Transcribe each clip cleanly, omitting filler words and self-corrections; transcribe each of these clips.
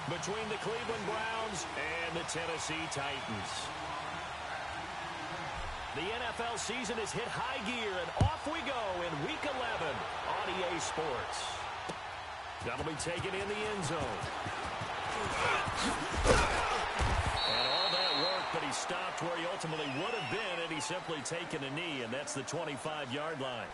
between the Cleveland Browns and the Tennessee Titans. The NFL season has hit high gear, and off we go in Week 11 on EA Sports. That'll be taken in the end zone. And all that work, but he stopped where he ultimately would have been had he simply taken a knee, and that's the 25-yard line.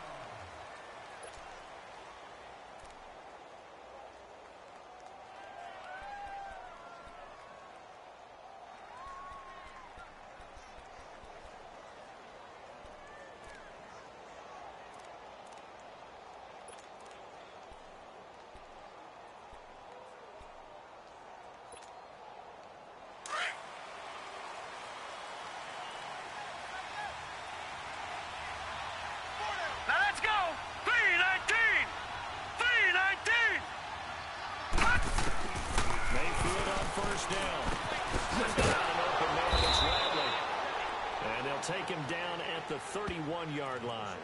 Take him down at the 31-yard line.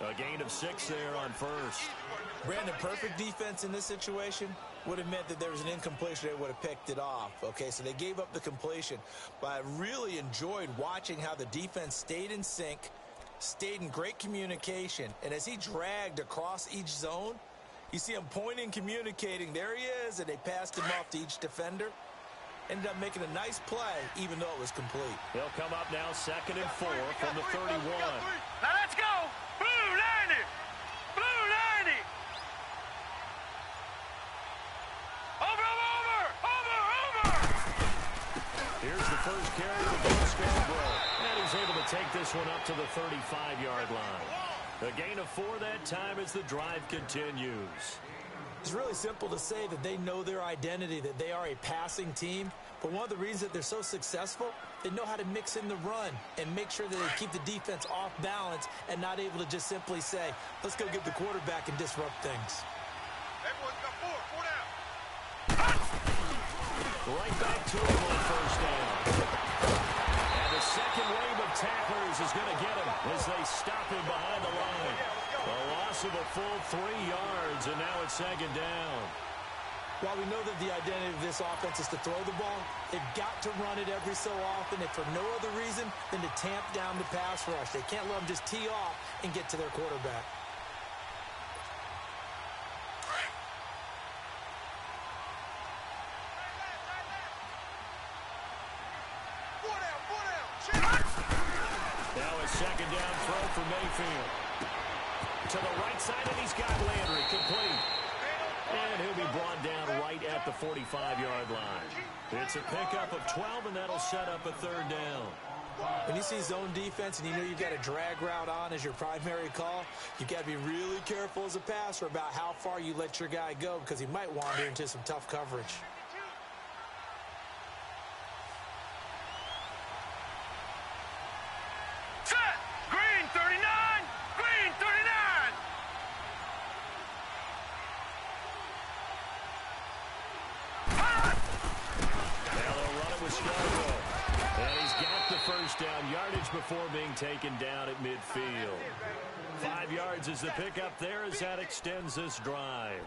A gain of 6 there on first. Brandon, perfect defense in this situation would have meant that there was an incompletion. They would have picked it off. Okay, so they gave up the completion. But I really enjoyed watching how the defense stayed in sync, stayed in great communication. And as he dragged across each zone, you see him pointing, communicating. There he is, and they passed him off to each defender. Ended up making a nice play, even though it was complete. They'll come up now 2nd and 4 from the 31. Now let's go! Blue 90! Blue 90! Over! Here's the first carry of the Scarborough. And he's able to take this one up to the 35-yard line. A gain of 4 that time as the drive continues. It's really simple to say that they know their identity, that they are a passing team. But one of the reasons that they're so successful, they know how to mix in the run and make sure that they keep the defense off balance and not able to just simply say, let's go get the quarterback and disrupt things. Everyone's got 4 down. Right back to him on first down. And the second wave of tacklers is going to get him as they stop him behind the line. A loss of a full 3 yards, and now it's 2nd down. While we know that the identity of this offense is to throw the ball, they've got to run it every so often, if for no other reason than to tamp down the pass rush. They can't let them just tee off and get to their quarterback. Now a 2nd down throw for Mayfield. To the right side, and he's got Landry complete. And he'll be brought down right at the 45-yard line. It's a pickup of 12, and that'll set up a 3rd down. When you see zone defense and you know you've got a drag route on as your primary call, you've got to be really careful as a passer about how far you let your guy go because he might wander into some tough coverage. Set! Green 39! Green 39! Scarborough. And he's got the first down yardage before being taken down at midfield. 5 yards is the pickup there as that extends this drive.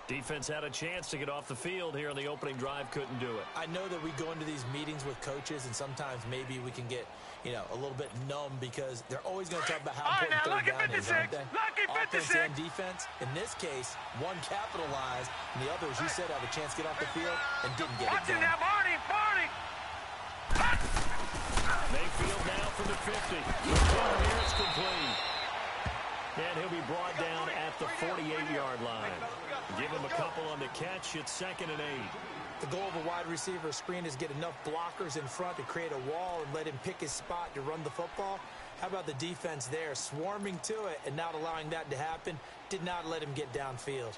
Defense had a chance to get off the field here on the opening drive, couldn't do it. I know that we go into these meetings with coaches, and sometimes maybe we can get, a little bit numb because they're always going to talk about how important third down is, aren't they? Offense and defense. In this case, one capitalized, and the other, as you said, have a chance to get off the field and didn't get it done. Now, Barney! Mayfield now from the 50. Here it's complete. And he'll be brought down at the 48-yard line. Give him a couple on the catch. It's 2nd and 8. The goal of a wide receiver screen is get enough blockers in front to create a wall and let him pick his spot to run the football. How about the defense there, swarming to it and not allowing that to happen? Did not let him get downfield.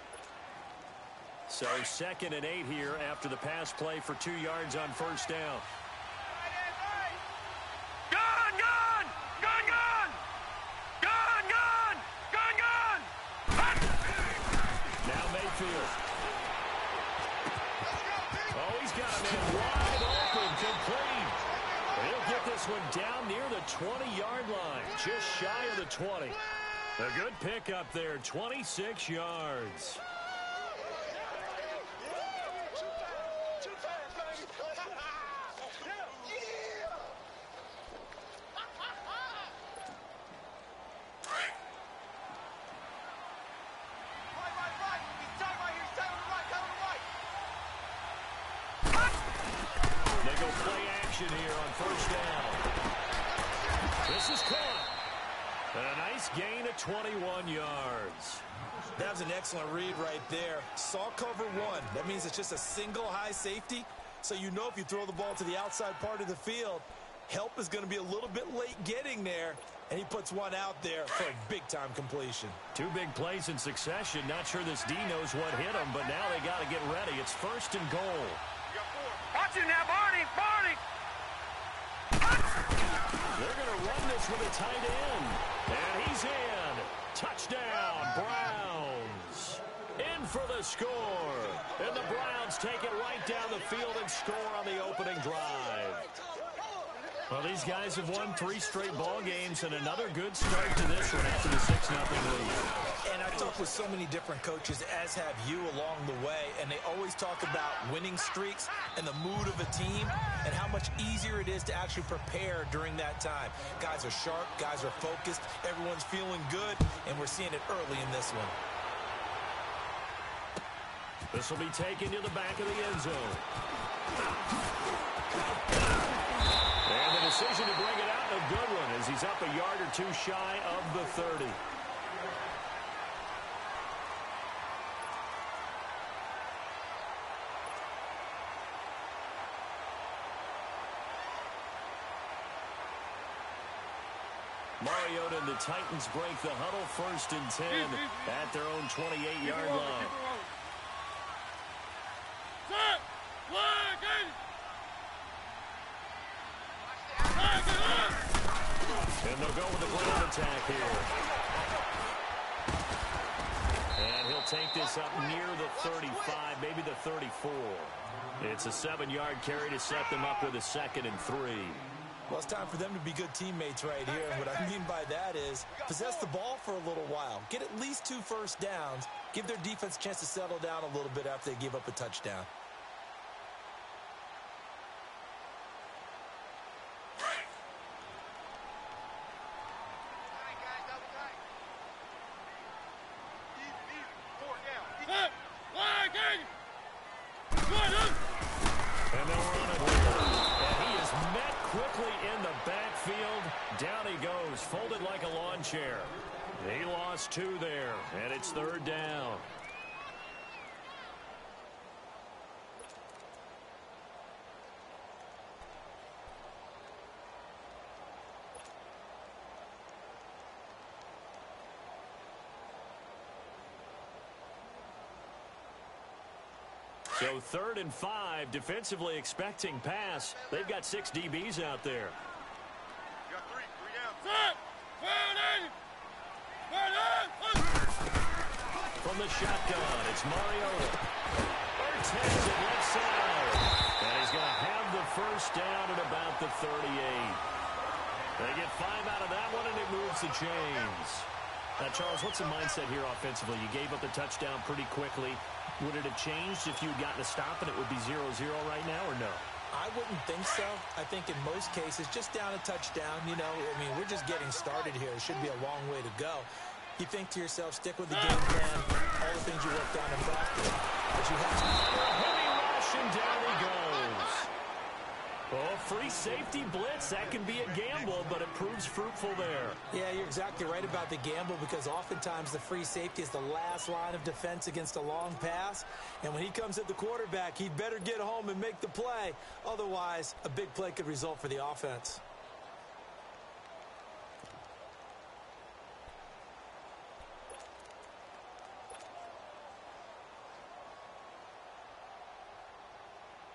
So 2nd and 8 here after the pass play for 2 yards on first down. Now Mayfield. Oh, he's got him in wide open, complete. He'll get this one down near the 20-yard line, just shy of the 20. A good pickup there, 26 yards. So play action here on first down. This is caught. A nice gain of 21 yards. That was an excellent read right there. Saw cover one. That means it's just a single high safety. So you know if you throw the ball to the outside part of the field, help is going to be a little bit late getting there. And he puts one out there for a big-time completion. Two big plays in succession. Not sure this D knows what hit him, but now they got to get ready. It's first and goal. Watch him now, Barney! Barney! They're going to run this with a tight end. And he's in. Touchdown, Browns. In for the score. And the Browns take it right down the field and score on the opening drive. Well, these guys have won 3 straight ball games and another good start to this one after the 6-0 lead. And I talked with so many different coaches, as have you, along the way, and they always talk about winning streaks and the mood of a team and how much easier it is to actually prepare during that time. Guys are sharp, guys are focused, everyone's feeling good, and we're seeing it early in this one. This will be taken to the back of the end zone. And the decision to bring it out, a good one, as he's up a yard or two shy of the 30. Mariota and the Titans break the huddle, first and 10 at their own 28-yard line. And they'll go with the ground attack here. And he'll take this up near the 35, maybe the 34. It's a 7-yard carry to set them up with a 2nd and 3. Well, it's time for them to be good teammates right here. And what I mean by that is possess the ball for a little while. Get at least 2 first downs. Give their defense a chance to settle down a little bit after they give up a touchdown. And they'll run it. And he is met quickly in the backfield. Down he goes, folded like a lawn chair. He lost 2 there, and it's 3rd down. So 3rd and 5, defensively expecting pass. They've got 6 DBs out there. You got 3 downs. From the shotgun, it's Mariota. Ortez at left side. And he's going to have the first down at about the 38. They get 5 out of that one, and it moves the chains. Now, Charles, what's the mindset here offensively? You gave up the touchdown pretty quickly. Would it have changed if you had gotten a stop and it would be 0-0 right now, or no? I wouldn't think so. I think in most cases, just down a touchdown, you know, I mean, we're just getting started here. It should be a long way to go. You think to yourself, stick with the game plan, all the things you worked on in practice. But you have to. Heavy rush, and down he goes. Oh, free safety blitz. That can be a gamble, but it proves fruitful there. Yeah, you're exactly right about the gamble, because oftentimes the free safety is the last line of defense against a long pass. And when he comes at the quarterback, he'd better get home and make the play. Otherwise, a big play could result for the offense.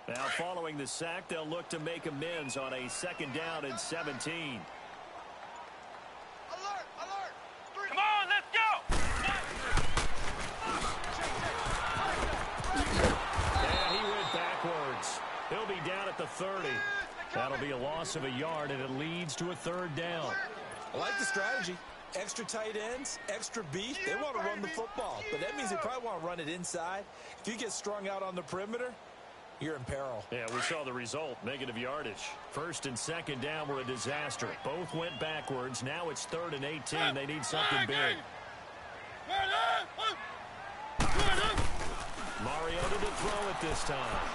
Now, following the sack, they'll look to make amends on a 2nd down and 17. Alert! Alert! Come on, let's go! And he went backwards. He'll be down at the 30. That'll be a loss of a yard, and it leads to a 3rd down. I like the strategy. Extra tight ends, extra beef. They want to run the football, but that means they probably want to run it inside. If you get strung out on the perimeter, you're in peril. Yeah, we saw the result, negative yardage. 1st and 2nd down were a disaster. Both went backwards. Now it's 3rd and 18. They need something big. Mariota to throw it this time.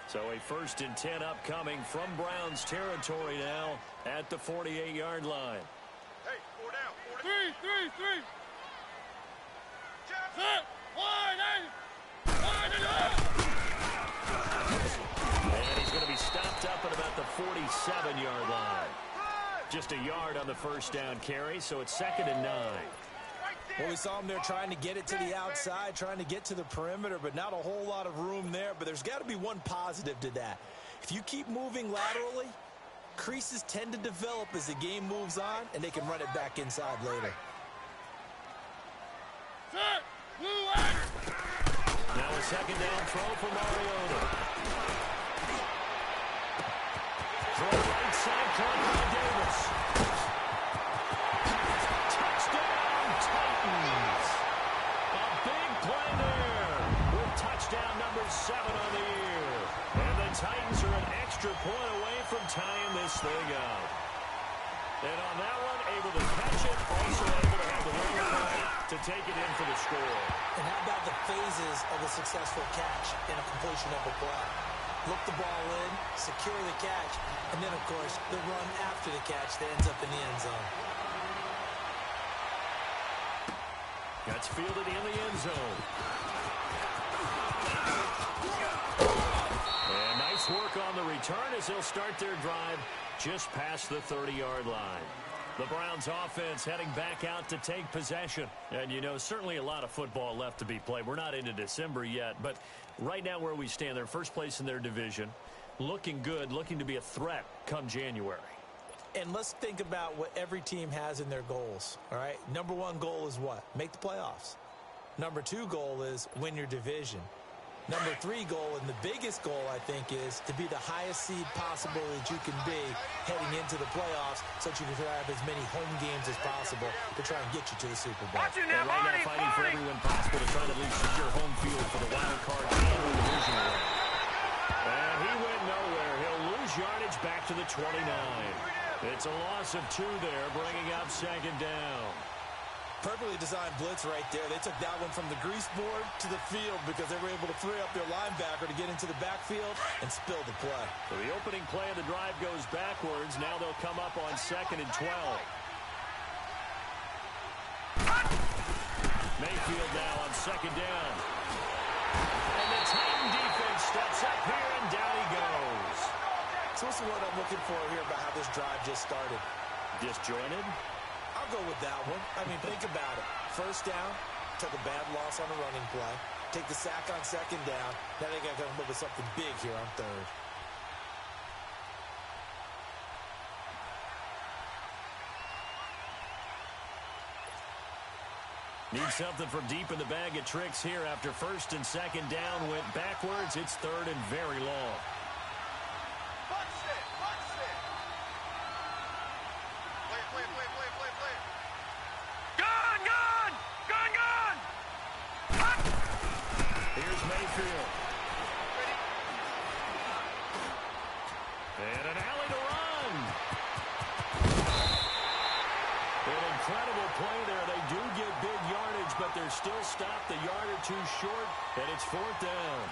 So a 1st and 10 upcoming from Browns territory now at the 48-yard line. Hey, 4 down. 3. Set. And he's going to be stopped up at about the 47-yard line. Just a yard on the 1st down carry, so it's 2nd and 9. Well, we saw him there trying to get it to the outside, trying to get to the perimeter, but not a whole lot of room there. But there's got to be one positive to that. If you keep moving laterally, creases tend to develop as the game moves on, and they can run it back inside later. Now a 2nd down throw for Mariota. Throw right side, caught by Davis. Touchdown, Titans. A big play there with touchdown number 7 on the year. And the Titans are an extra point away from tying this thing up. And on that one, able to catch it, also able to have the wherewithal to take it in for the score. And how about the phases of a successful catch and a completion of a play? Look the ball in, secure the catch, and then, of course, the run after the catch that ends up in the end zone. That's fielded in the end zone. And nice work on the return as they'll start their drive just past the 30-yard line. The Browns offense heading back out to take possession. And, you know, certainly a lot of football left to be played. We're not into December yet, but right now where we stand, they're first place in their division. Looking good, looking to be a threat come January. And let's think about what every team has in their goals, all right? Number 1 goal is what? Make the playoffs. Number 2 goal is win your division. Number 3 goal, and the biggest goal, I think, is to be the highest seed possible that you can be heading into the playoffs so that you can have as many home games as possible to try and get you to the Super Bowl. Watch it And now, right now fighting for every win possible to try to at least secure home field for the wild card and the division round. And he went nowhere. He'll lose yardage back to the 29. It's a loss of 2 there, bringing up 2nd down. Perfectly designed blitz right there. They took that one from the grease board to the field because they were able to free up their linebacker to get into the backfield and spill the play. So the opening play of the drive goes backwards. Now they'll come up on 2nd and 12. Mayfield now on 2nd down. And the Titan defense steps up here, and down he goes. So what's the word I'm looking for here about how this drive just started? Disjointed? I'll go with that one. I mean, think about it. 1st down, took a bad loss on a running play. Take the sack on 2nd down. Now they got to come up with something big here on 3rd. Need something from deep in the bag of tricks here after 1st and 2nd down went backwards. It's 3rd and very long. Here's Mayfield. And an alley to run. An incredible play there. They do get big yardage, but they're still stopped a yard or 2 short, and it's 4th down.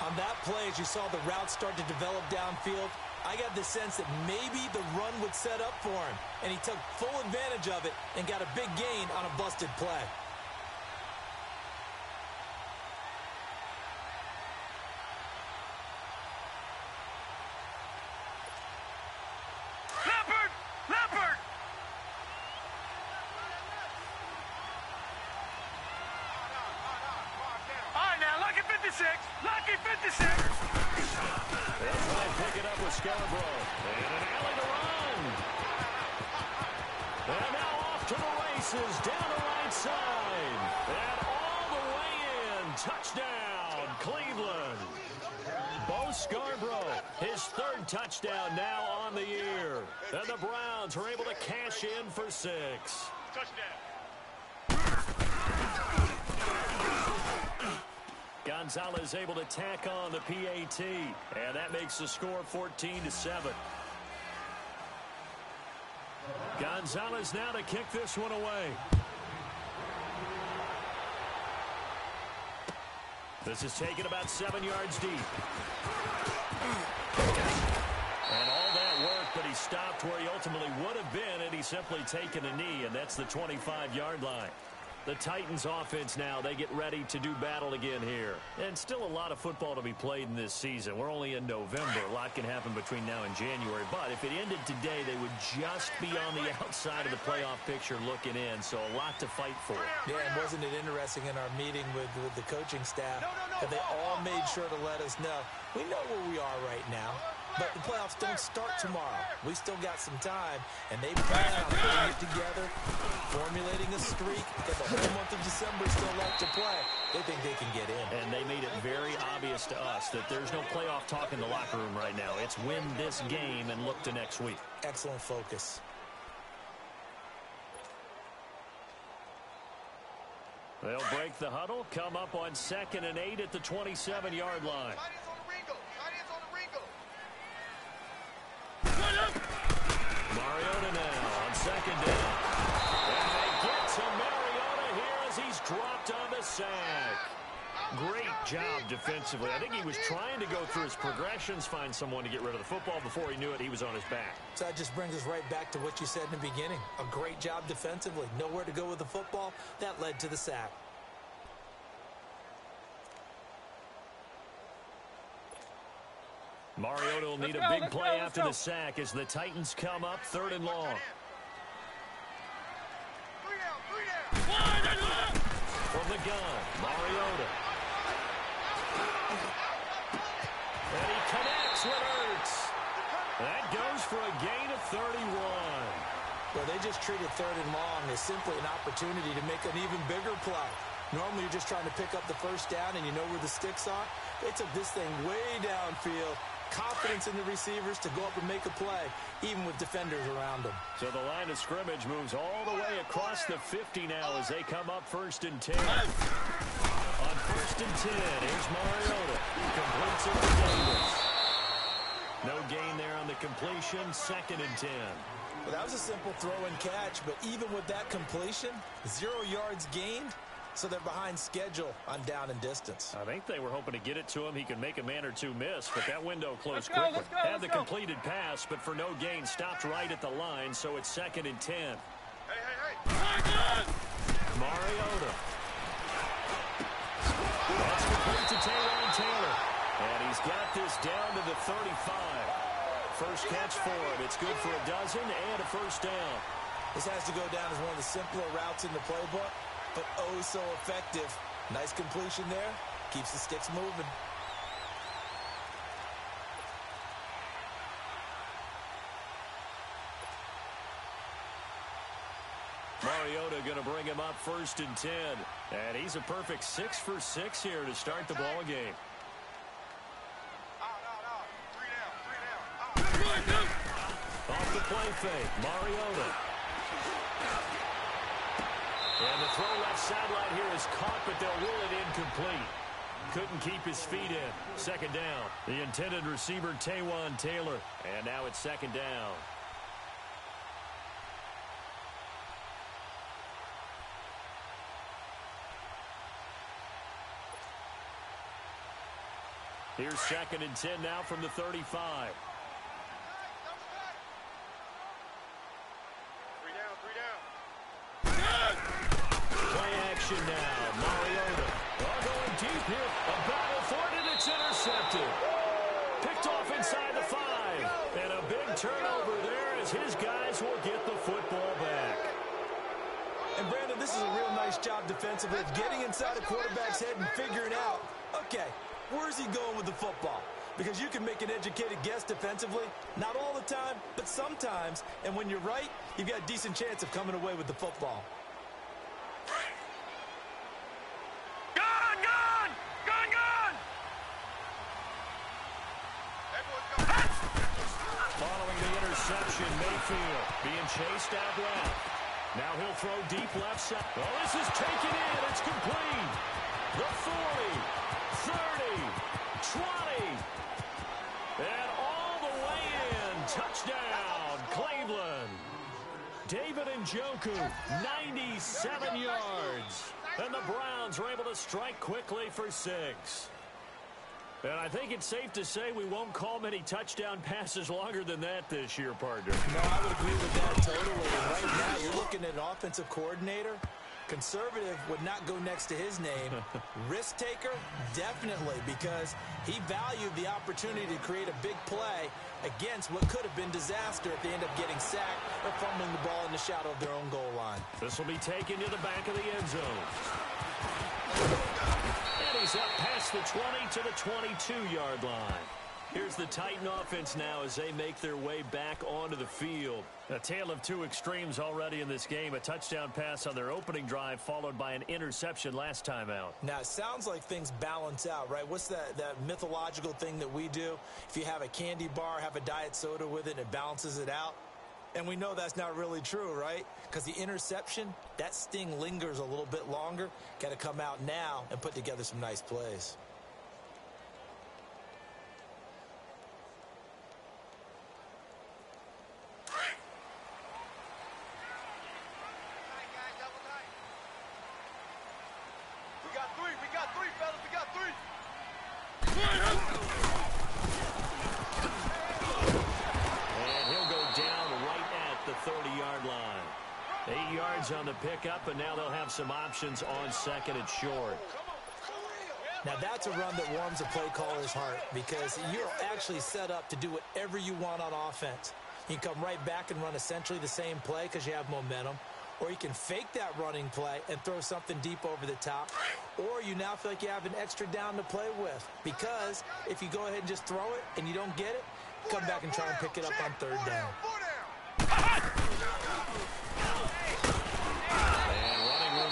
On that play, as you saw the route start to develop downfield, I got the sense that maybe the run would set up for him, and he took full advantage of it and got a big gain on a busted play. Leopard! All right, now, lucky 56. Lucky 56. They'll try and pick it up with Scarborough. And an alley to run. And now off to the races, down the right side. And all the way in. Touchdown, Cleveland. Bo Scarborough, his 3rd touchdown now on the year. And the Browns are able to cash in for 6. Touchdown. Gonzalez able to tack on the PAT, and that makes the score 14-7. Gonzalez now to kick this one away. This is taken about 7 yards deep. And all that work, but he stopped where he ultimately would have been had he simply taken a knee, and that's the 25-yard line. The Titans offense now, they get ready to do battle again here. And still a lot of football to be played in this season. We're only in November. A lot can happen between now and January. But if it ended today, they would just be on the outside of the playoff picture looking in. So a lot to fight for. Yeah, and wasn't it interesting in our meeting with the coaching staff that they all made sure to let us know, we know where we are right now, but the playoffs don't start tomorrow. We still got some time, and they plan on putting it together, formulating a streak, because the whole month of December is still left to play. They think they can get in. And they made it very obvious to us that there's no playoff talk in the locker room right now. It's win this game and look to next week. Excellent focus. They'll break the huddle, come up on 2nd and 8 at the 27-yard line. Mariota now on 2nd down. And they get to Mariota here as he's dropped on the sack. Great job defensively. I think he was trying to go through his progressions, find someone to get rid of the football. Before he knew it, he was on his back. So that just brings us right back to what you said in the beginning. A great job defensively. Nowhere to go with the football. That led to the sack. Mariota will need a big play after the sack as the Titans come up 3rd and long. From the gun, Mariota. And he connects with Ertz. That goes for a gain of 31. Well, they just treated 3rd and long as simply an opportunity to make an even bigger play. Normally, you're just trying to pick up the first down and you know where the sticks are. They took this thing way downfield. Confidence in the receivers to go up and make a play, even with defenders around them. So the line of scrimmage moves all the way across the 50 now as they come up 1st and 10. On 1st and 10, here's Mariota. Completes it to Davis. No gain there on the completion, 2nd and 10. Well, that was a simple throw and catch, but even with that completion, 0 yards gained. So they're behind schedule on down and distance. I think they were hoping to get it to him. He could make a man or two miss, but that window closed quickly. Had the completed pass, but for no gain, stopped right at the line, so it's 2nd and 10. Mariota. That's complete to Taylor. And he's got this down to the 35. First catch for him. It's good for a dozen and a first down. This has to go down as one of the simpler routes in the playbook, but oh so effective. Nice completion there. Keeps the sticks moving. Mariota going to bring him up 1st and 10. And he's a perfect 6 for 6 here to start the ball game. Off the play fake, Mariota. And the throw left sideline here is caught, but they'll rule it incomplete. Couldn't keep his feet in. 2nd down. The intended receiver, Taylor. And now it's 2nd down. Here's 2nd and 10 now from the 35. Now, Mariota. Going deep here. A battle for it, and it's intercepted. Picked off inside the 5. And a big turnover there as his guys will get the football back. And, Brandon, this is a real nice job defensively of getting inside a quarterback's head and figuring out, okay, where's he going with the football? Because you can make an educated guess defensively. Not all the time, but sometimes. And when you're right, you've got a decent chance of coming away with the football. Mayfield being chased out left. Now he'll throw deep left side. Oh, this is taken in. It's complete. The 40, 30, 20. And all the way in. Touchdown, Cleveland. David Njoku, 97 yards. And the Browns are able to strike quickly for 6. And I think it's safe to say we won't call many touchdown passes longer than that this year, partner. No, I would agree with that totally. And right now, you're looking at an offensive coordinator. Conservative would not go next to his name. Risk taker, definitely, because he valued the opportunity to create a big play against what could have been disaster if they end up getting sacked or fumbling the ball in the shadow of their own goal line. This will be taken to the back of the end zone. And he's up past the 20 to the 22-yard line. Here's the Titan offense now as they make their way back onto the field. A tale of two extremes already in this game. A touchdown pass on their opening drive followed by an interception last time out. Now, it sounds like things balance out, right? What's that mythological thing that we do? If you have a candy bar, have a diet soda with it, and it balances it out. And we know that's not really true, right? Because the interception, that sting lingers a little bit longer. Got to come out now and put together some nice plays. On the pickup, and now they'll have some options on second and short. Now that's a run that warms a play caller's heart because you're actually set up to do whatever you want on offense. You can come right back and run essentially the same play because you have momentum, or you can fake that running play and throw something deep over the top, or you now feel like you have an extra down to play with because if you go ahead and just throw it and you don't get it, come back and try and pick it up on third down.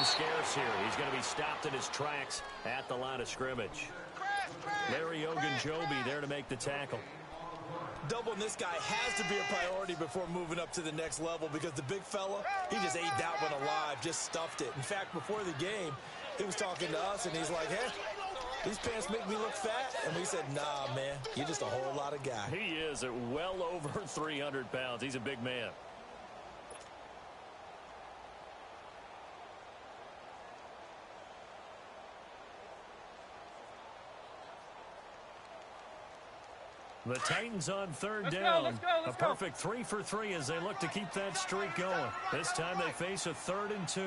Scarce here. He's going to be stopped in his tracks at the line of scrimmage. Larry Ogunjobi there to make the tackle. Doubling this guy has to be a priority before moving up to the next level because the big fella, he just ate that one alive, just stuffed it. In fact, before the game, he was talking to us, and he's like, hey, these pants make me look fat? And we said, nah, man, you're just a whole lot of guy. He is at well over 300 pounds. He's a big man. The Titans on third down. Let's go. A perfect 3 for 3 as they look to keep that streak going. This time they face a 3rd and 2.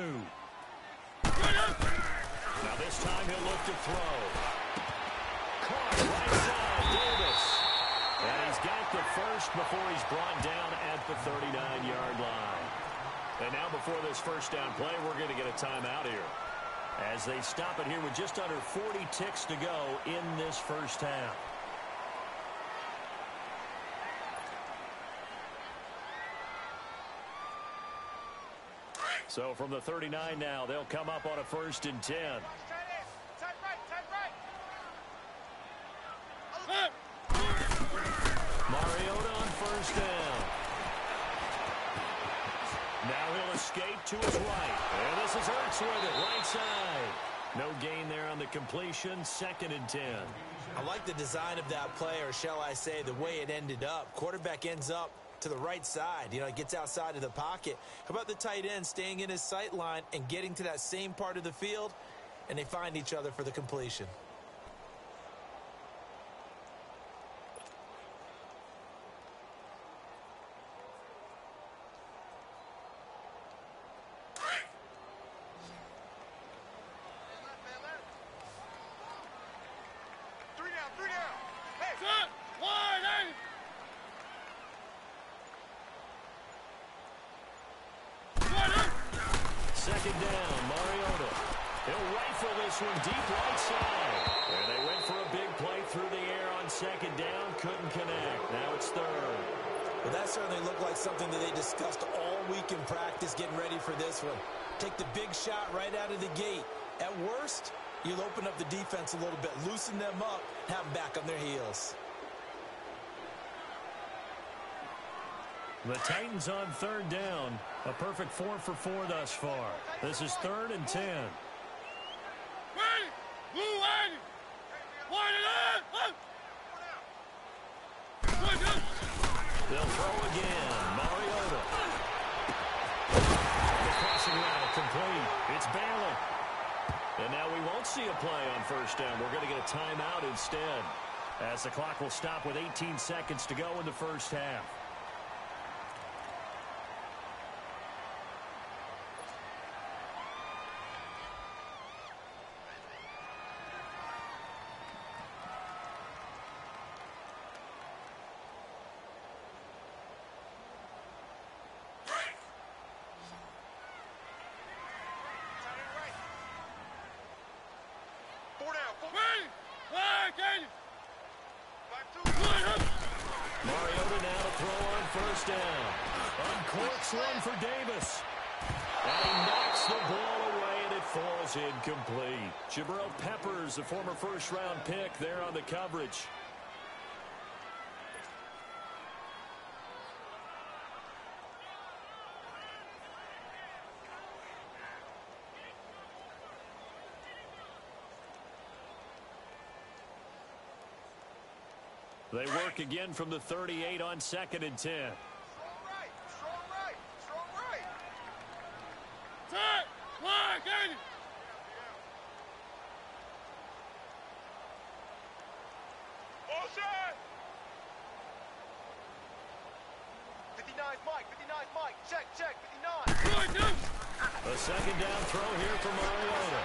Now this time he'll look to throw. Caught right side, Davis. And he's got the first before he's brought down at the 39-yard line. And now before this first down play, we're going to get a timeout here. As they stop it here with just under 40 ticks to go in this first half. So from the 39 now, they'll come up on a 1st and 10. Mariota on 1st down. Now he'll escape to his right. And this is Ertz with it, right side. No gain there on the completion, 2nd and 10. I like the design of that play, or shall I say the way it ended up. Quarterback ends up to the right side. You know, he gets outside of the pocket. How about the tight end staying in his sight line and getting to that same part of the field, and they find each other for the completion. Second down, Mariota. He'll rifle this one deep right side. And they went for a big play through the air on 2nd down. Couldn't connect. Now it's 3rd. Well, that certainly looked like something that they discussed all week in practice getting ready for this one. Take the big shot right out of the gate. At worst, you'll open up the defense a little bit, loosen them up, have them back on their heels. The Titans on 3rd down. A perfect 4 for 4 thus far. This is 3rd and 10. Ready? Blue line. Line it up. They'll throw again. Mariota. The crossing route complete. It's Baylor. And now we won't see a play on 1st down. We're going to get a timeout instead. As the clock will stop with 18 seconds to go in the first half. Mariota now to throw on first down. Uncorks one for Davis. And he knocks the ball away, and it falls incomplete. Jabril Peppers, the former first-round pick, there on the coverage. They work again from the 38 on 2nd and 10. Strong right, strong right, strong right. Set, flag, Aiden. Bullshit. 59's Mike, 59's Mike. Check, 59. A second down throw here for Mariota.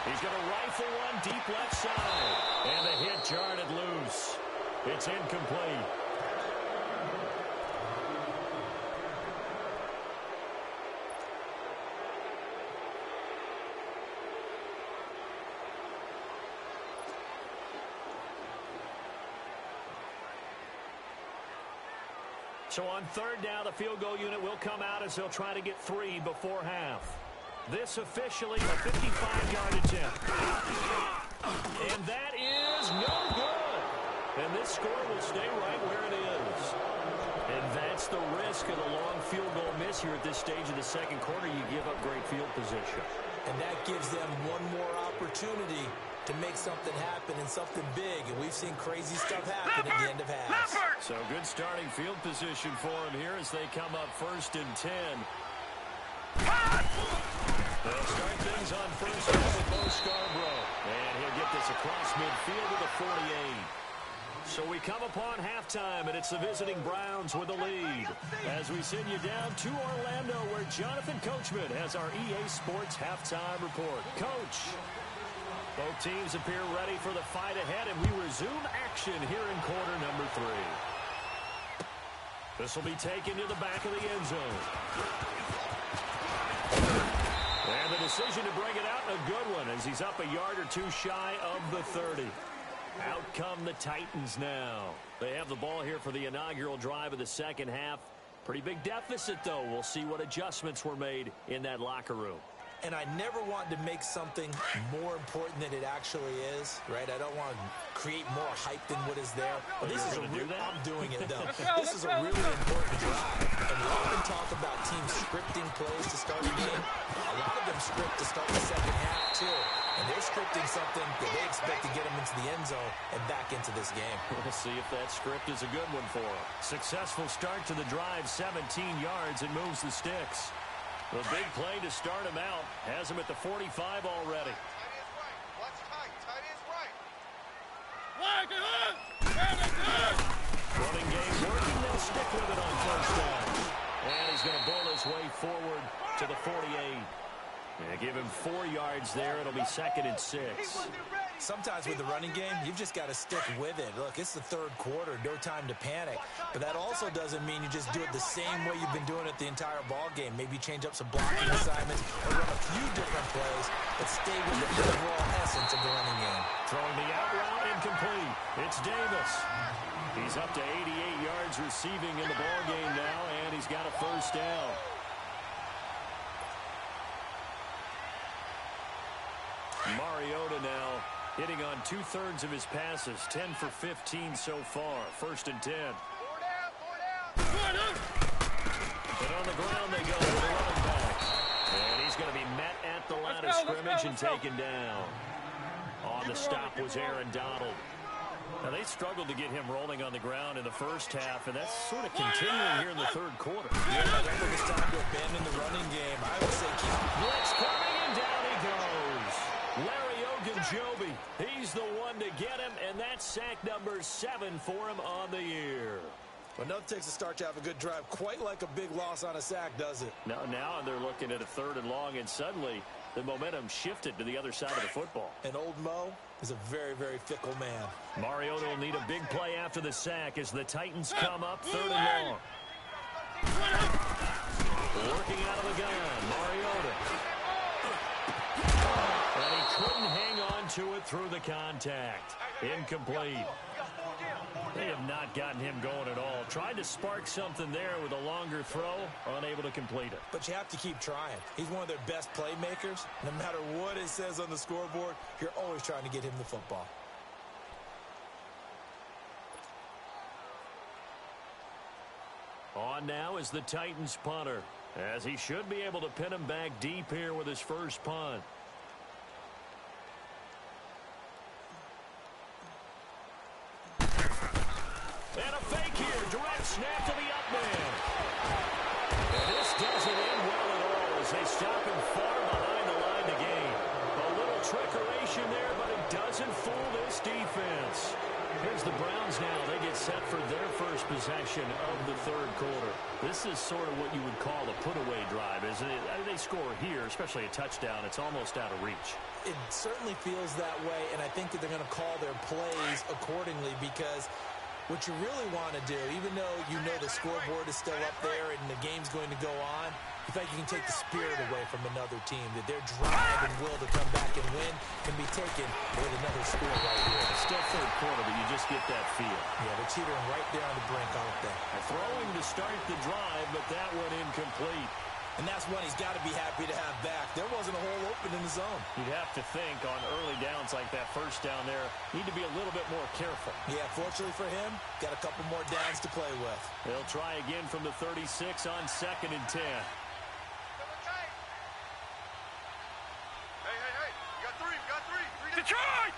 He's going to rifle one deep left side. And the hit jarred it loose. It's incomplete. So on third down, the field goal unit will come out as they'll try to get 3 before half. This officially a 55-yard attempt. And that is no good. And this score will stay right where it is. And that's the risk of a long field goal miss here at this stage of the second quarter. You give up great field position. And that gives them one more opportunity to make something happen and something big. And we've seen crazy stuff happen at the end of halves. So good starting field position for them here as they come up 1st and 10. They'll start things on first down with Bo Scarborough. And he'll get this across midfield to the 48. So we come upon halftime, and it's the visiting Browns with the lead. As we send you down to Orlando, where Jonathan Coachman has our EA Sports halftime report. Coach, both teams appear ready for the fight ahead, and we resume action here in quarter number 3. This will be taken to the back of the end zone. And the decision to bring it out, a good one, as he's up a yard or two shy of the 30. Out come the Titans now. They have the ball here for the inaugural drive of the second half. Pretty big deficit, though. We'll see what adjustments were made in that locker room. And I never want to make something more important than it actually is, right? I don't want to create more hype than what is there. But this is a real, I'm doing it, though. This is a really important drive. And we often talk about teams scripting plays to start a game. A lot of them script to start the second half, too. And they're scripting something that they expect to get them into the end zone and back into this game. We'll see if that script is a good one for them. Successful start to the drive, 17 yards, and moves the sticks. The big play to start him out has him at the 45 already. Tight is right. Watch tight. Tight is right. Running game working. They'll stick with it on first down. And he's going to bull his way forward to the 48. Yeah, give him 4 yards there. It'll be 2nd and 6. Sometimes with the running game, you've just got to stick with it. Look, it's the third quarter, no time to panic. But that also doesn't mean you just do it the same way you've been doing it the entire ball game. Maybe change up some blocking assignments or run a few different plays, but stay with the overall essence of the running game. Throwing the out route incomplete. It's Davis. He's up to 88 yards receiving in the ball game now, and he's got a first down. Mariota now hitting on 2/3 of his passes, 10 for 15 so far. 1st and 10. And on the ground they go with the running back. And he's going to be met at the line of scrimmage and taken down. On the stop was Aaron Donald. Now, they struggled to get him rolling on the ground in the first half, and that's sort of continuing here in the third quarter. Yeah, I don't think it's time to abandon the running game. I would say keep blitz coming, and down he goes. Larry Ogunjobi Joby, he's the one to get him, and that's sack number 7 for him on the year. Well, nothing takes a start to have a good drive, quite like a big loss on a sack, does it? Now they're looking at a 3rd and long, and suddenly the momentum shifted to the other side of the football. And old Mo is a very, very fickle man. Mariota will need a big play after the sack as the Titans come up 3rd and long. Working out of the gun, Mariota. And he couldn't hang on to it through the contact. Incomplete. They have not gotten him going at all. Tried to spark something there with a longer throw, unable to complete it. But you have to keep trying. He's one of their best playmakers. No matter what it says on the scoreboard, you're always trying to get him the football. On now is the Titans punter, as he should be able to pin him back deep here with his first punt. And a fake here. Direct snap to the up man. And this doesn't end well at all as they stop him far behind the line to gain. A little trickeration there, but it doesn't fool this defense. Here's the Browns now. They get set for their first possession of the 3rd quarter. This is sort of what you would call a put-away drive, isn't it? They score here, especially a touchdown. It's almost out of reach. It certainly feels that way, and I think that they're going to call their plays accordingly because what you really want to do, even though you know the scoreboard is still up there and the game's going to go on, in fact, you can take the spirit away from another team, that their drive and will to come back and win can be taken with another score right here. Still 3rd quarter, but you just get that feel. Yeah, they're teetering right there on the brink, aren't they? Throwing to start the drive, but that one incomplete. And that's one he's got to be happy to have back. There wasn't a hole open in the zone. You'd have to think on early downs like that first down there, need to be a little bit more careful. Yeah, fortunately for him, got a couple more downs to play with. They'll try again from the 36 on 2nd and 10. Hey, we got three. Detroit!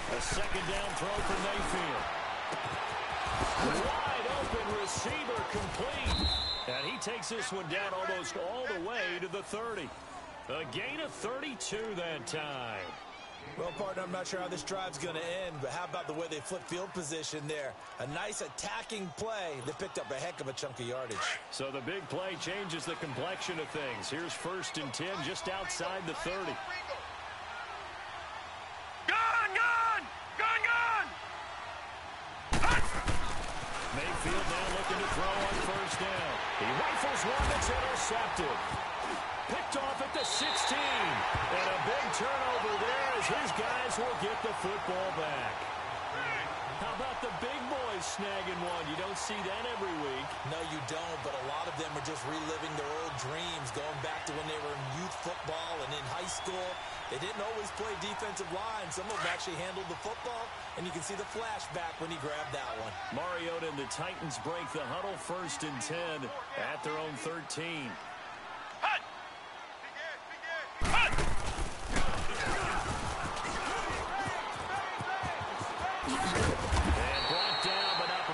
A 2nd down throw for Mayfield. Wide open receiver complete. And he takes this one down almost all the way to the 30. A gain of 32 that time. Well, partner, I'm not sure how this drive's going to end, but how about the way they flip field position there? A nice attacking play that picked up a heck of a chunk of yardage. So the big play changes the complexion of things. Here's 1st and 10 just outside the 30. Gun! Mayfield now looking to throw on 1st down. He rifles one that's intercepted. Picked off at the 16. And a big turnover there as his guys will get the football back. How about the big boys snagging one? You don't see that every week. No, you don't, but a lot of them are just reliving their old dreams, going back to when they were in youth football and in high school. They didn't always play defensive line. Some of them actually handled the football, and you can see the flashback when he grabbed that one. Mariota and the Titans break the huddle 1st and 10 at their own 13.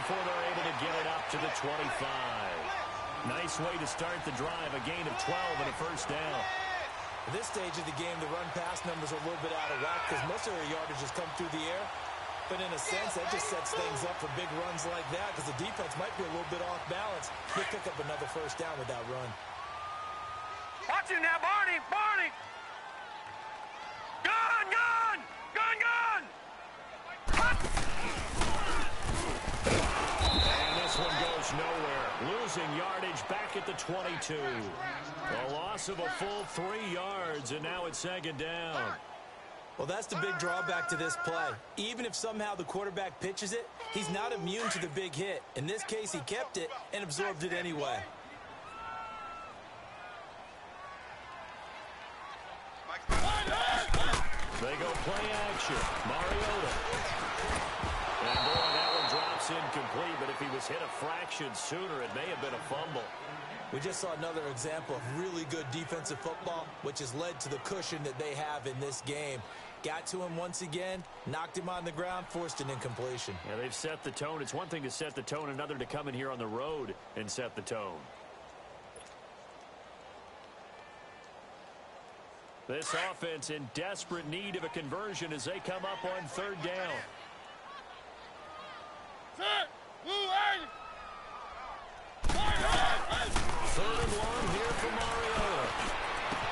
Before they're able to get it up to the 25. Nice way to start the drive. A gain of 12 and a 1st down. At this stage of the game, the run-pass numbers are a little bit out of whack because most of their yardage has come through the air. But in a sense, that just sets things up for big runs like that because the defense might be a little bit off balance. He'll pick up another 1st down with that run. Watch him now, Barney! Gun! One goes nowhere. Losing yardage back at the 22. A loss of a full 3 yards, and now it's 2nd down. Well, that's the big drawback to this play. Even if somehow the quarterback pitches it, he's not immune to the big hit. In this case, he kept it and absorbed it anyway. They go play action. Mariota. And boy, that one drops incomplete, but if he was hit a fraction sooner, it may have been a fumble. We just saw another example of really good defensive football, which has led to the cushion that they have in this game. Got to him once again, knocked him on the ground, forced an incompletion. Yeah, they've set the tone. It's one thing to set the tone, another to come in here on the road and set the tone. This offense in desperate need of a conversion as they come up on third down. Third and long here for Mariota.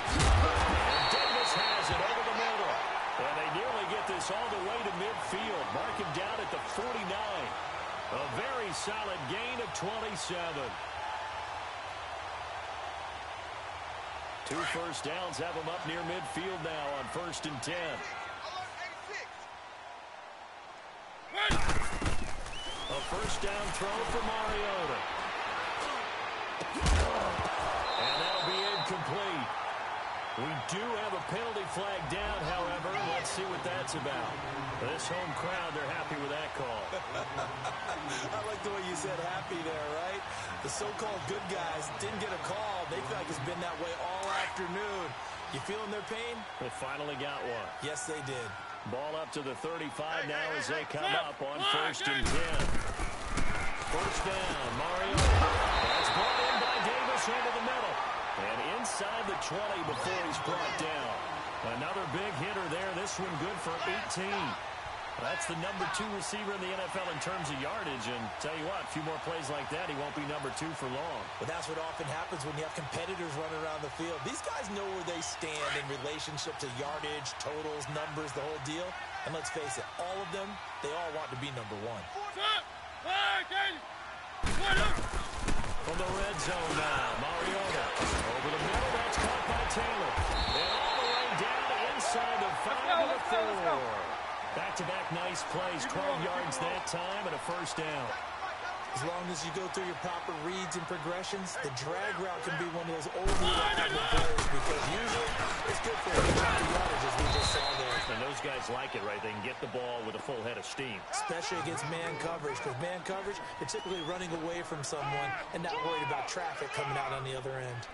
And Davis has it over the middle. And they nearly get this all the way to midfield. Mark him down at the 49. A very solid gain of 27. 2 first downs have them up near midfield now on 1st and 10. A first down throw for Mariota. And that'll be incomplete. We do have a penalty flag down, however. Let's see what that's about. This home crowd, they're happy with that call. I like the way you said happy there, right? The so-called good guys didn't get a call. They feel like it's been that way all afternoon. You feeling their pain? They finally got one. Yes, they did. Ball up to the 35 now as they come up on 1st and 10. First down, Mariota. That's brought in by Davis over the middle. And inside the 20 before he's brought down. Another big hitter there. This one good for 18. That's the number 2 receiver in the NFL in terms of yardage. And tell you what, a few more plays like that, he won't be number 2 for long. But that's what often happens when you have competitors running around the field. These guys know where they stand in relationship to yardage, totals, numbers, the whole deal. And let's face it, all of them, they all want to be number 1. From the red zone now, Mariota. Over the middle, that's caught by Taylor. And all the way down inside the 5 to the 4. Back-to-back nice plays, 12 yards that time and a first down. As long as you go through your proper reads and progressions, the drag route can be one of those overlapping plays because usually it's good for a chunk of yardage as we just saw there. And those guys like it, right? They can get the ball with a full head of steam. Especially against man coverage, because man coverage, you're typically running away from someone and not worried about traffic coming out on the other end.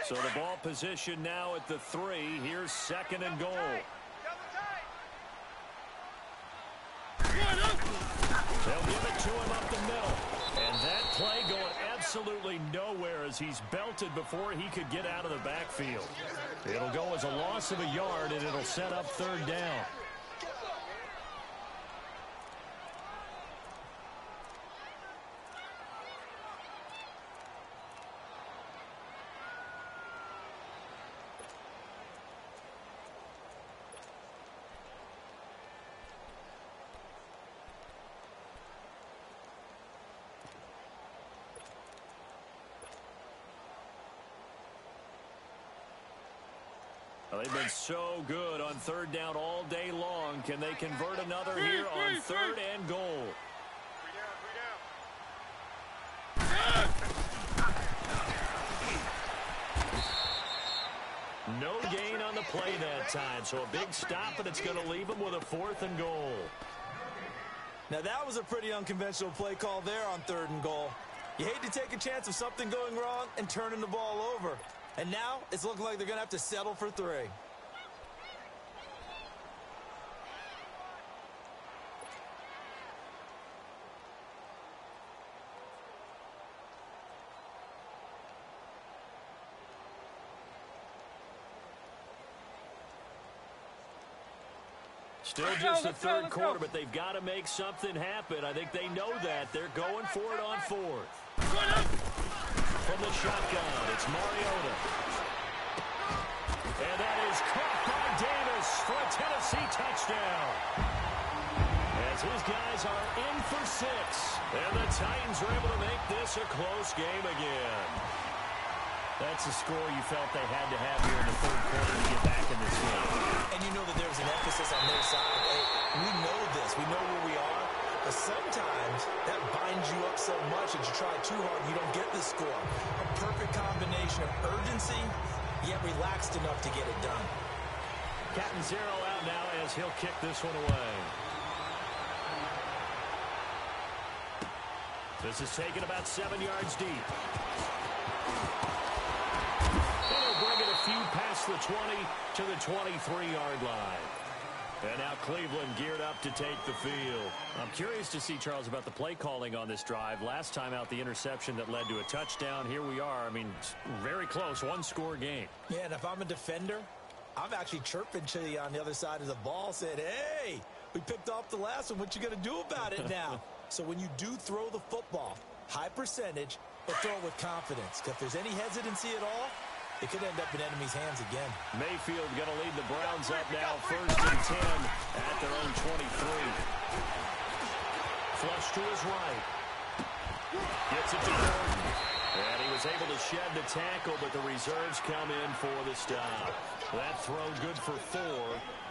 So the ball position now at the 3. Here's 2nd and goal. They'll give it to him up the middle. And that play going absolutely nowhere as he's belted before he could get out of the backfield. It'll go as a loss of a yard, and it'll set up 3rd down. They've been so good on 3rd down all day long. Can they convert another here on 3rd and goal? No gain on the play that time, so a big stop, and it's going to leave them with a 4th and goal. Now that was a pretty unconventional play call there on 3rd and goal. You hate to take a chance of something going wrong and turning the ball over. And now it's looking like they're going to have to settle for 3. Still just the 3rd quarter, but they've got to make something happen. I think they know that. They're going for it on 4th. From the shotgun, it's Mariota. And that is caught by Davis for a Tennessee touchdown. As his guys are in for 6. And the Titans are able to make this a close game again. That's a score you felt they had to have here in the 3rd quarter to get back in this game. And you know that there was an emphasis on their side. Hey, we know this. We know where we are. But sometimes that binds you up so much that you try too hard and you don't get the score. A perfect combination of urgency, yet relaxed enough to get it done. Captain Zero out now as he'll kick this one away. This is taken about 7 yards deep. It'll bring it a few past the 20 to the 23-yard line. And now Cleveland geared up to take the field. I'm curious to see, Charles, about the play calling on this drive. Last time out, the interception that led to a touchdown. Here we are. I mean, very close, one-score game. Yeah, and if I'm a defender, I'm actually chirping to you on the other side of the ball, saying, hey, we picked off the last one. What you going to do about it now? So when you do throw the football, high percentage, but throw it with confidence. Because if there's any hesitancy at all, it could end up in enemy's hands again. Mayfield going to lead the Browns up now, 1st and 10 at their own 23. Flush to his right. Gets it to Gordon. And he was able to shed the tackle, but the reserves come in for the stop. That throw good for 4.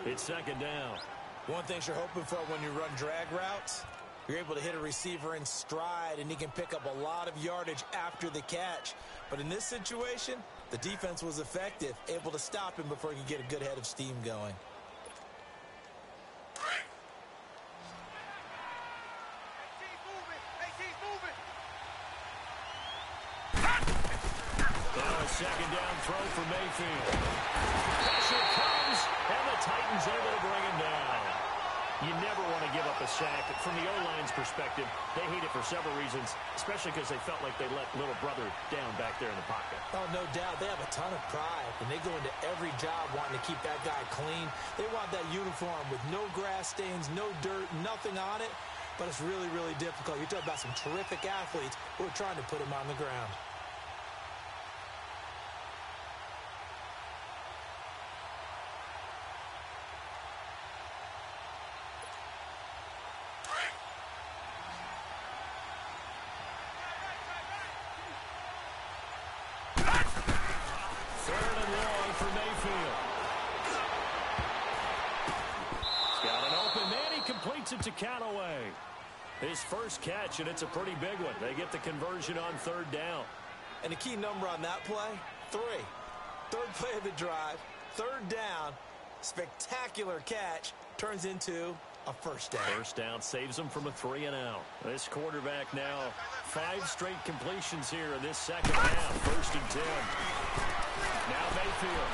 It's 2nd down. One thing you're hoping for when you run drag routes, you're able to hit a receiver in stride, and he can pick up a lot of yardage after the catch. But in this situation, the defense was effective, able to stop him before he could get a good head of steam going. Now a 2nd down throw for Mayfield. Pressure comes, and the Titans able to bring him down. You never want to give up a sack. From the O-line's perspective, they hate it for several reasons, especially because they felt like they let little brother down back there in the pocket. Oh, no doubt. They have a ton of pride, and they go into every job wanting to keep that guy clean. They want that uniform with no grass stains, no dirt, nothing on it, but it's really, really difficult. You're talking about some terrific athletes who are trying to put him on the ground. It to Callaway. His first catch, and it's a pretty big one. They get the conversion on 3rd down. And the key number on that play, 3. 3rd play of the drive, 3rd down, spectacular catch, turns into a 1st down. 1st down saves them from a 3-and-out. This quarterback now 5 straight completions here in this 2nd half. 1st and 10. Now Mayfield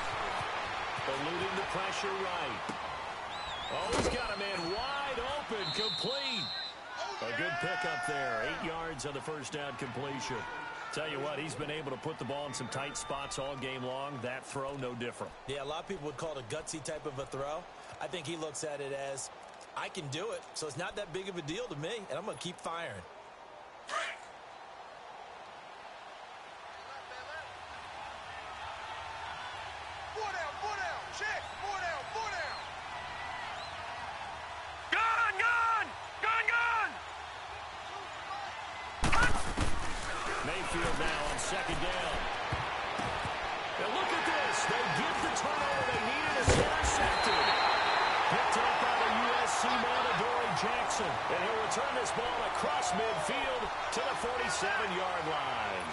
eluding the pressure right. Oh, he's got a man wide open, complete. A good pickup there. 8 yards on the 1st down completion. Tell you what, he's been able to put the ball in some tight spots all game long. That throw, no different. Yeah, a lot of people would call it a gutsy type of a throw. I think he looks at it as, I can do it, so it's not that big of a deal to me, and I'm going to keep firing. Mayfield now on 2nd down. And look at this. They get the turnover they needed. It's intercepted. Picked up by the USC man, Adoree Jackson. And he'll return this ball across midfield to the 47-yard line.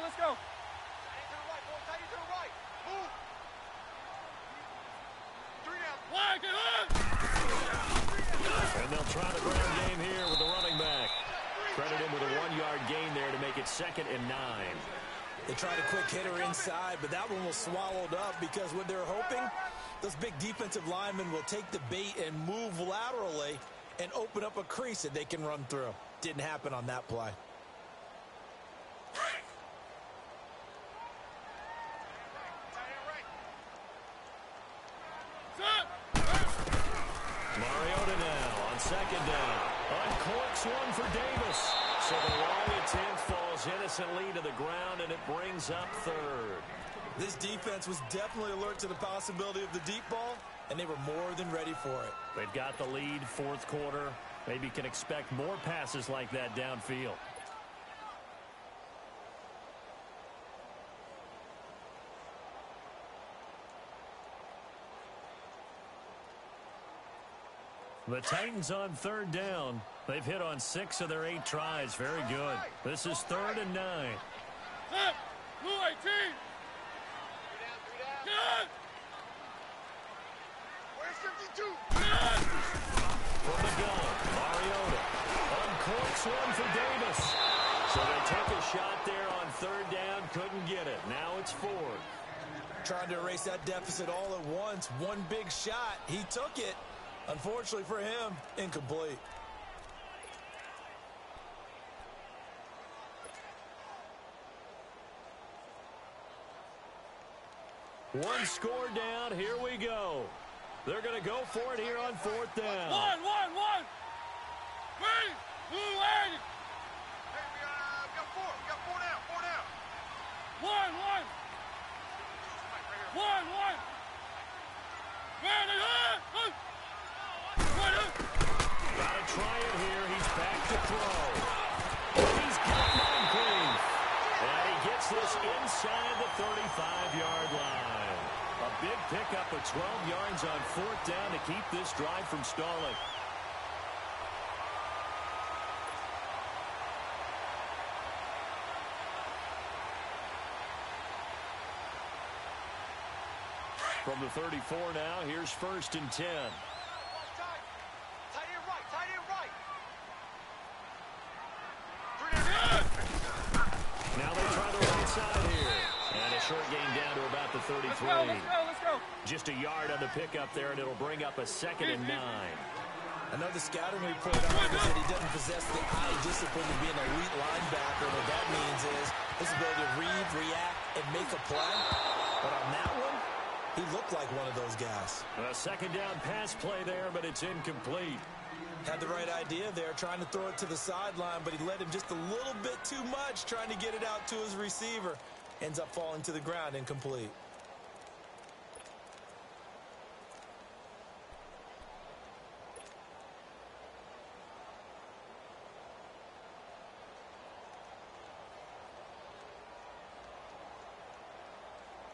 Let's go. And they'll try the ground game here with the running back. Credit him with a 1-yard gain there to make it 2nd and 9. They tried a quick hitter inside, but that one was swallowed up because what they're hoping, those big defensive linemen will take the bait and move laterally and open up a crease that they can run through. Didn't happen on that play. Mariota now on 2nd down. Uncorks one for Davis. So the long attempt falls innocently to the ground, and it brings up 3rd. This defense was definitely alert to the possibility of the deep ball, and they were more than ready for it. They've got the lead, 4th quarter. Maybe can expect more passes like that downfield. The Titans on 3rd down. They've hit on 6 of their 8 tries. Very good. This is 3rd and 9. Blue 18. From the gun, Mariota. Uncorks one for Davis. So they took a shot there on third down, couldn't get it. Now it's fourth. Trying to erase that deficit all at once. One big shot. He took it. Unfortunately for him, incomplete. One score down. Here we go. They're going to go for it here on fourth down. One. Ready? Blue ready. Hey, we got four. We got four down. One. Ready? Gotta try it here. He's back to throw. He's got Moncrief. And he gets this inside the 35-yard line. A big pickup of 12 yards on fourth down to keep this drive from stalling. From the 34 now, here's first and 10. Tight end right. Now they try the right side here. And a short gain down to about the 33. Let's go. Just a yard on the pickup there, and it'll bring up a 2nd and 9. Another scouting report on him is that he doesn't possess the eye discipline to be an elite linebacker. What that means is his ability to read, react, and make a play. But on that one, he looked like one of those guys. A 2nd down pass play there, but it's incomplete. Had the right idea there, trying to throw it to the sideline, but he led him just a little bit too much, trying to get it out to his receiver. Ends up falling to the ground, incomplete.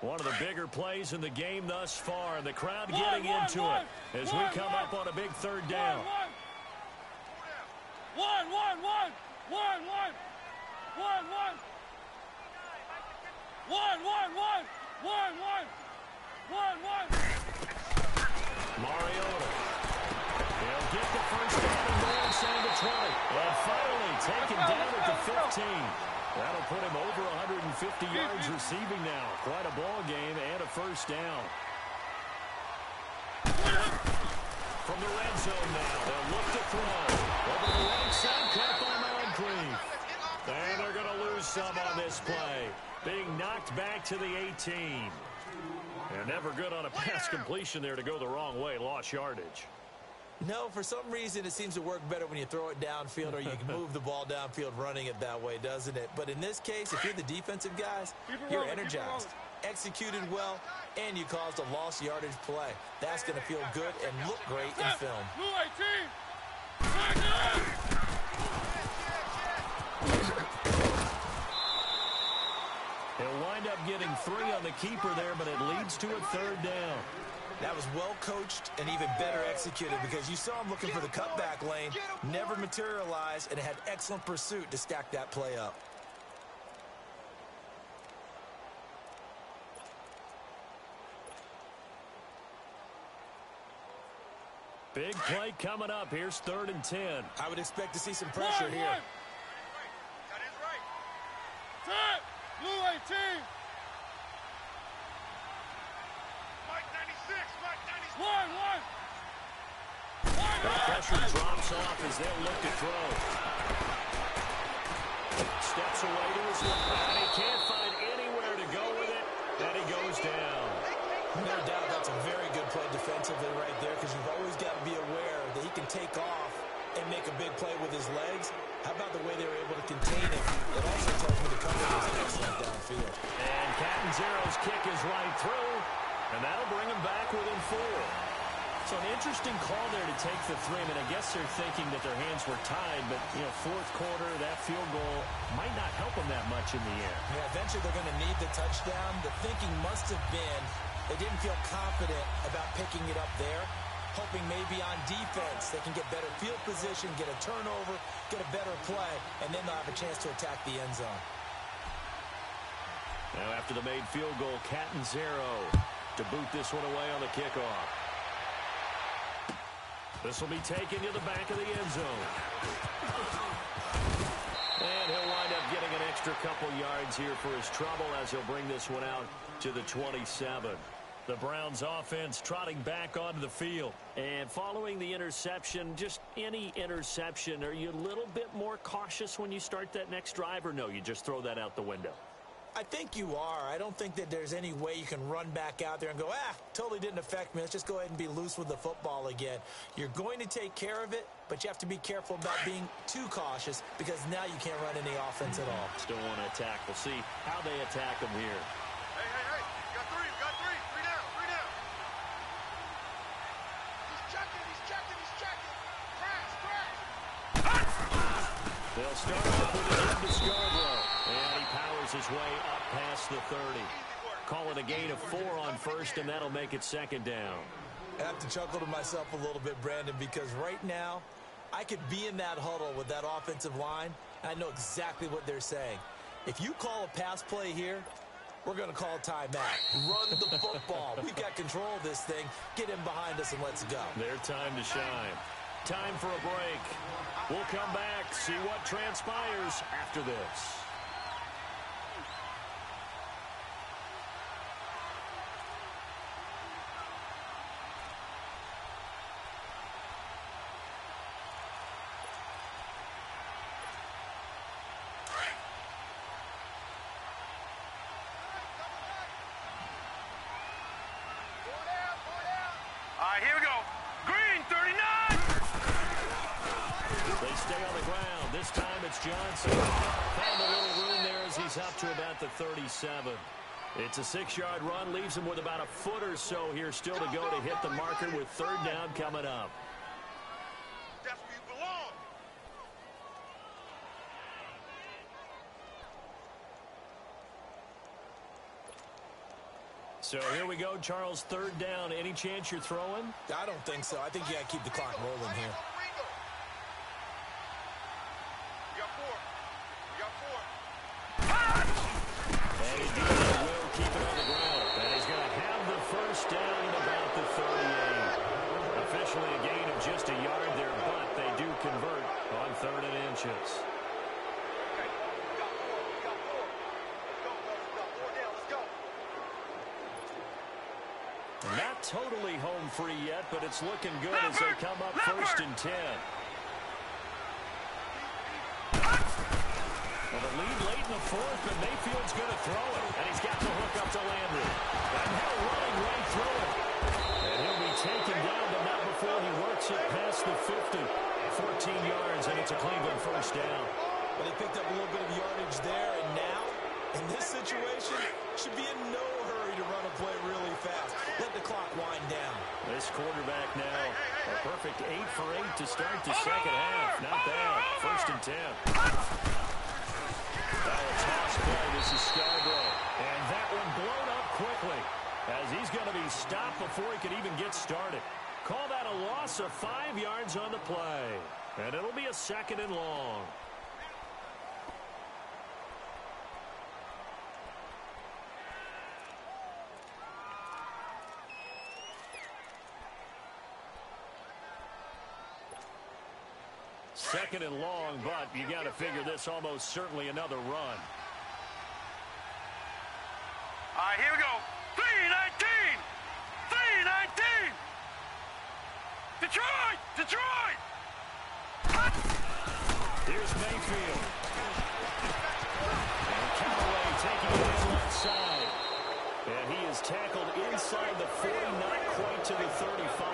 One of the bigger plays in the game thus far, and the crowd getting into it as we come up on a big third down. One. Mariota. He'll get the first down and go inside the 20. And finally taken down at the 15. That'll put him over 150 yards receiving now. Quite a ball game and a first down. From the red zone now, they'll look to throw. Over the right side, caught by Moncrief. And they're going to lose some on this play. Being knocked back to the 18. And never good on a pass completion there to go the wrong way. Lost yardage. No, for some reason it seems to work better when you throw it downfield or you can move the ball downfield running it that way, doesn't it? But in this case, if you're the defensive guys, you're energized, executed well, and you caused a lost yardage play. That's going to feel good and look great in film. He'll wind up getting 3 on the keeper there, but it leads to a third down. That was well coached and even better executed because you saw him looking for the cutback lane, never materialized, and had excellent pursuit to stack that play up. Big play coming up. Here's 3rd and 10. I would expect to see some pressure here. Tight end's right. Set. Blue 18. Mike 96. One. The pressure drops off as they'll look to throw. Steps away to his left, and he can't find anywhere to go with it, and he goes down. No doubt that's a very good play defensively right there because you've always got to be aware that he can take off and make a big play with his legs. How about the way they were able to contain him? It also tells me the coverage is excellent downfield. And Catanzaro's kick is right through, and that'll bring him back within 4. So an interesting call there to take the 3. I mean, I guess they're thinking that their hands were tied, but, you know, 4th quarter, that field goal might not help them that much in the end. Yeah, eventually they're going to need the touchdown. The thinking must have been they didn't feel confident about picking it up there, hoping maybe on defense they can get better field position, get a turnover, get a better play, and then they'll have a chance to attack the end zone. Now after the made field goal, Catanzaro to boot this one away on the kickoff. This will be taken to the back of the end zone. And he'll wind up getting an extra couple yards here for his trouble as he'll bring this one out to the 27. The Browns offense trotting back onto the field. And following the interception, just any interception, are you a little bit more cautious when you start that next drive, or no, you just throw that out the window? I think you are. I don't think that there's any way you can run back out there and go, totally didn't affect me. Let's just go ahead and be loose with the football again. You're going to take care of it, but you have to be careful about being too cautious because now you can't run any offense at all. Still want to attack. We'll see how they attack him here. Hey. You got three. Three down. He's checking. Crash. They'll start off with a hit to Scarborough. And he powers his way up past the 30. Call it a gain of 4 on first, and that'll make it second down. I have to chuckle to myself a little bit, Brandon, because right now I could be in that huddle with that offensive line, and I know exactly what they're saying. If you call a pass play here, we're going to call timeout. Run the football. We've got control of this thing. Get him behind us and let's go. Their time to shine. Time for a break. We'll come back, see what transpires after this. Here we go. Green, 39. They stay on the ground. This time it's Johnson. Found a little room there as he's up to about the 37. It's a 6-yard run. Leaves him with about a foot or so here still to go to hit the marker with third down coming up. That's where you belong. So here we go, Charles, third down. Any chance you're throwing? I don't think so. I think you got to keep the clock rolling here. You got four. And he will keep it on the ground. And he's going to have the first down at about the 38. Officially a gain of just a yard there, but they do convert on 3rd and inches. Not totally home free yet, but it's looking good as they come up 1st and 10. Well, the lead late in the 4th, but Mayfield's going to throw it. And he's got the hook up to Landry. And now running right through it. And he'll be taken down, but not before he works it past the 50. 14 yards, and it's a Cleveland first down. But he picked up a little bit of yardage there, and now, in this situation, should be in no hurry to run a play really fast. Let the clock wind down. This quarterback now, a perfect 8 for 8 to start the second half. Not bad. 1st and 10. Now a toss play. This is Scarborough. And that one blown up quickly as he's going to be stopped before he could even get started. Call that a loss of 5 yards on the play. And it'll be a 2nd and long. Second and long, but you got to figure this almost certainly another run. Here we go. 3-19. 3-19. Detroit. Here's Mayfield. And Callaway taking it his left side. And he is tackled inside the 40, not quite to the 35.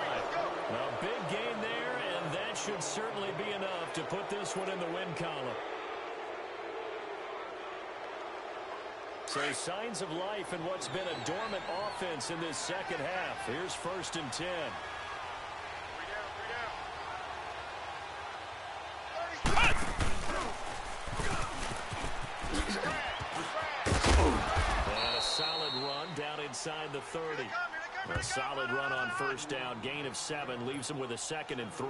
A big gain there, and that should certainly be enough to put this one in the win column. So signs of life in what's been a dormant offense in this second half. Here's 1st and 10. And a solid run down inside the 30. A solid run on 1st down. Gain of 7 leaves him with a 2nd and 3.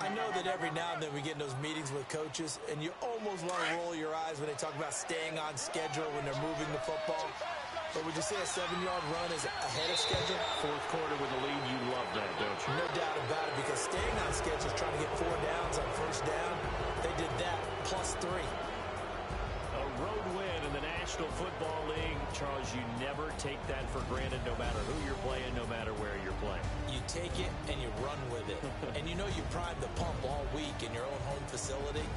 I know that every now and then we get in those meetings with coaches, and you almost want to roll your eyes when they talk about staying on schedule when they're moving the football. But would you say a 7-yard run is ahead of schedule? Fourth quarter with the lead, you love that, don't you? No doubt about it, because staying on schedule, trying to get 4 downs on first down, they did that plus 3. A road win in the National Football League. Charles, you never take that for granted, no matter who you're playing, no matter where you're playing. You take it and you run with it. And you know you primed the pump all week in your own home facility.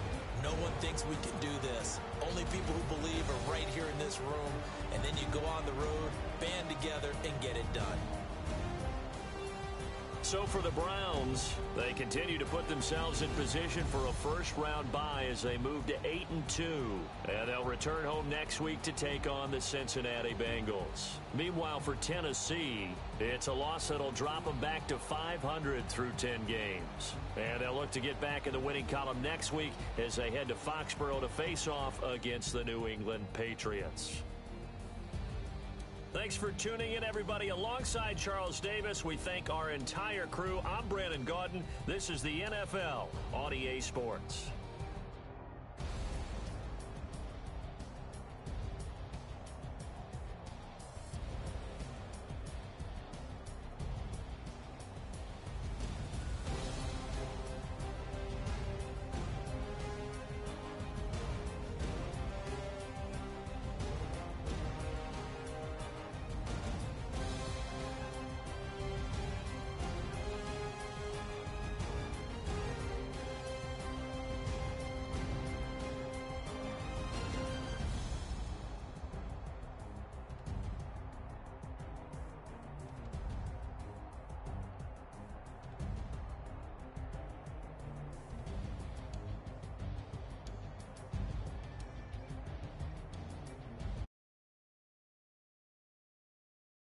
No one thinks we can do this. Only people who believe are right here in this room. And then you go on the road, band together, and get it done. So for the Browns, they continue to put themselves in position for a first-round bye as they move to 8-2. And they'll return home next week to take on the Cincinnati Bengals. Meanwhile, for Tennessee, it's a loss that'll drop them back to 500 through 10 games. And they'll look to get back in the winning column next week as they head to Foxborough to face off against the New England Patriots. Thanks for tuning in, everybody. Alongside Charles Davis, we thank our entire crew. I'm Brandon Gaudin. This is the NFL on EA Sports.